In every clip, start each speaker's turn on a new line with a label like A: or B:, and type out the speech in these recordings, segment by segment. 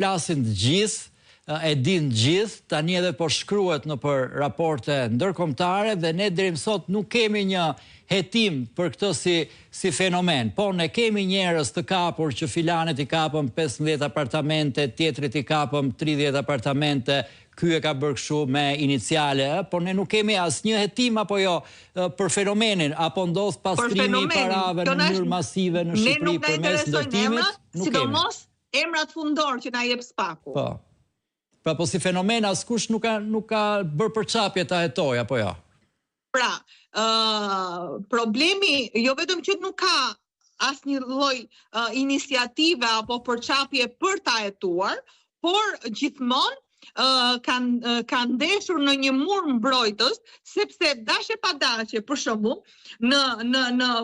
A: flasin të gjithë, e din gjithë, tani edhe po shkruhet në për raporte ndërkombëtare dhe ne deri më sot nuk kemi një hetim për këtë si fenomen. Po ne kemi njerëz të kapur që filanet i kapëm 15 apartamente, tjetrit i kapëm 30 apartamente, ky e ka bërë kështu me iniciale, por ne nuk kemi asnjë hetim apo jo për fenomenin, apo ndodh pastrimi i parave në mënyrë masive në Shqipëri përmes ndërtimit, nuk kemi.
B: Sidomos emrat fundor që na jep SPAK-u.
A: Po. Pra po si fenomen askush nuk ka bërë përçapje ta hetoj apo jo.
B: Pra, problemi jo vetëm që nuk ka asnjë lloj iniciative apo përçapje për ta hetuar, por gjithmonë kanë ndeshur në një mur mbrojtës, sepse dashje pa dashje, për shembull, në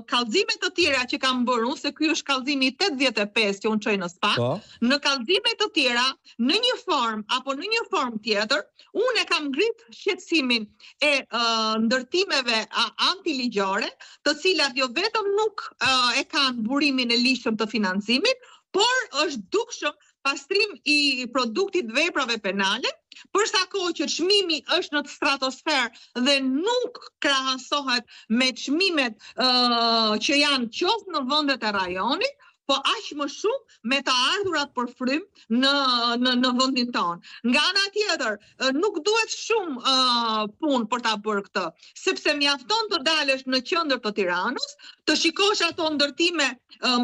B: kallëzime të tjera që kam bërë unë, se ky është kallëzimi 85 që unë çoj në SPAK, në kallëzime të tjera, në një formë apo në një formë tjetër, unë e kam ngrit shqetësimin e ndërtimeve antiligjore, të cilat jo vetëm nuk e kanë burimin e ligjshëm të financimit, por është dukshëm pastrim i produktit veprave penale, për sa kohë që çmimi është në stratosferë dhe nuk krahasohet me çmimet që janë qoftë në vendet e rajonit, po aq më shumë me të ardhurat për frym në vendin tonë. Nga ana tjetër, nuk duhet shumë punë për ta bërë këtë, sepse mjafton të dalësh në qendër të Tiranës, të shikosh ato ndërtime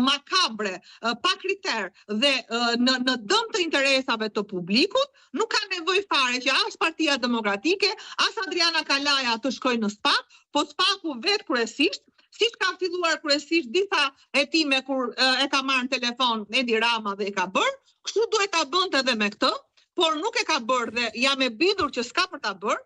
B: makabre, pa kriter dhe në dëm të interesave të publikut, nuk ka nevojë fare që as Partia Demokratike, as Adriana Kalaja të shkojnë në SPAK, po SPAK-u vetë kryesisht, siç ka filluar kryesisht disa hetime kur e ka marrë në telefon Edi Rama dhe e ka bërë, kështu duhet ta bënte edhe me këtë, por nuk e ka bërë dhe jam e bindur që s'ka për ta bërë,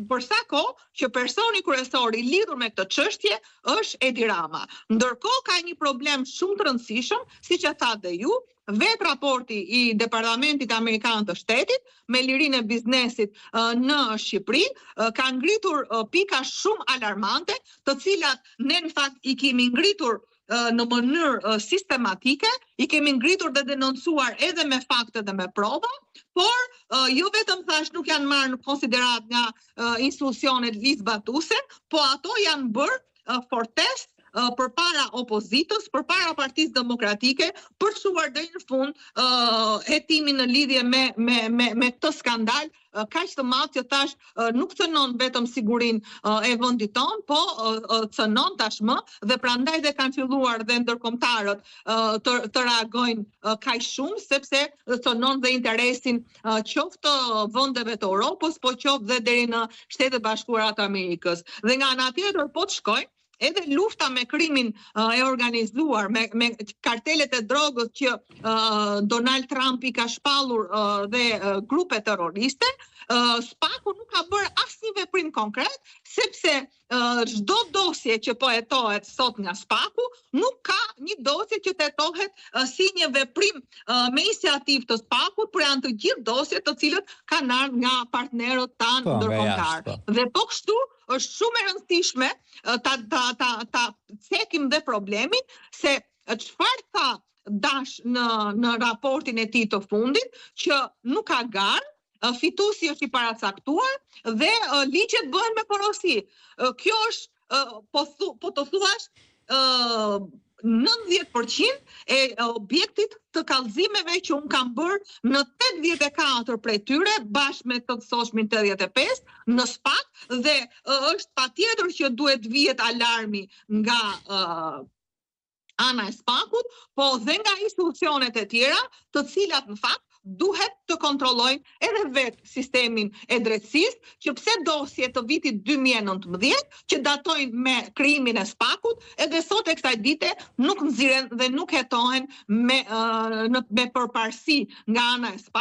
B: për sa kohë që personi kryesor i lidhur me këtë çështje është Edi Rama. Ndërkohë ka një problem shumë të rëndësishëm, siç e thatë dhe ju, vetë raporti i Departamentit Amerikan të Shtetit me lirinë e biznesit në Shqipëri ka ngritur pika shumë alarmante, të cilat ne në fakt i kemi ngritur në mënyrë sistematike, i kemi ngritur dhe denoncuar edhe me fakte dhe me prova, por jo vetëm thash nuk janë marrë në konsiderat nga institucionet ligjzbatuse, po ato janë bërë fortesë përpara opozitës, përpara Partisë Demokratike, për çuar deri në fund hetimin në lidhje me këtë skandal kaq të madh që thash nuk cënon vetëm sigurinë e vendit tonë, po cënon tashmë dhe prandaj dhe kanë filluar dhe ndërkombëtarët të reagojnë kaq shumë, sepse cënon dhe interesin qoftë vendeve të Europës, po qoftë dhe deri në Shtetet Bashkuara të Amerikës. Dhe nga ana tjetër po të shkojnë edhe lufta me krimin e organizuar, me kartelet e drogës që Donald Trump i ka shpallur dhe grupe terroriste, SPAK-u nuk ka bërë asnjë veprim konkret, sepse çdo dosje që po hetohet sot nga SPAK-u nuk ka një dosje që të hetohet si një veprim me iniciativë të SPAK-ut, por janë të gjithë dosje të cilët kanë ardhur nga partnerët tanë ndërkombëtar. Dhe po kështu është shumë e rëndësishme ta cekim dhe problemin, se çfarë tha Dash në raportin e tij të fundit, që nuk ka garë, fituesi është i paracaktuar dhe ligjet bëhen me porosi. Kjo është, po të thuash, 90% e objektit të kallëzimeve që unë kam bërë në 84 prej tyre, bashkë me të soshmin 85, në SPAK, dhe është patjetër që duhet vihet alarmi nga ana e SPAK-ut, po dhe nga institucionet e tjera, të cilat në fakt duhet të kontrollojnë edhe vetë sistemin e drejtësisë, që pse dosje të vitit 2019, që datojnë me krijimin e SPAK-ut, edhe sot e kësaj dite nuk nxiren dhe nuk hetohen me përparësi nga ana e SPAK-ut.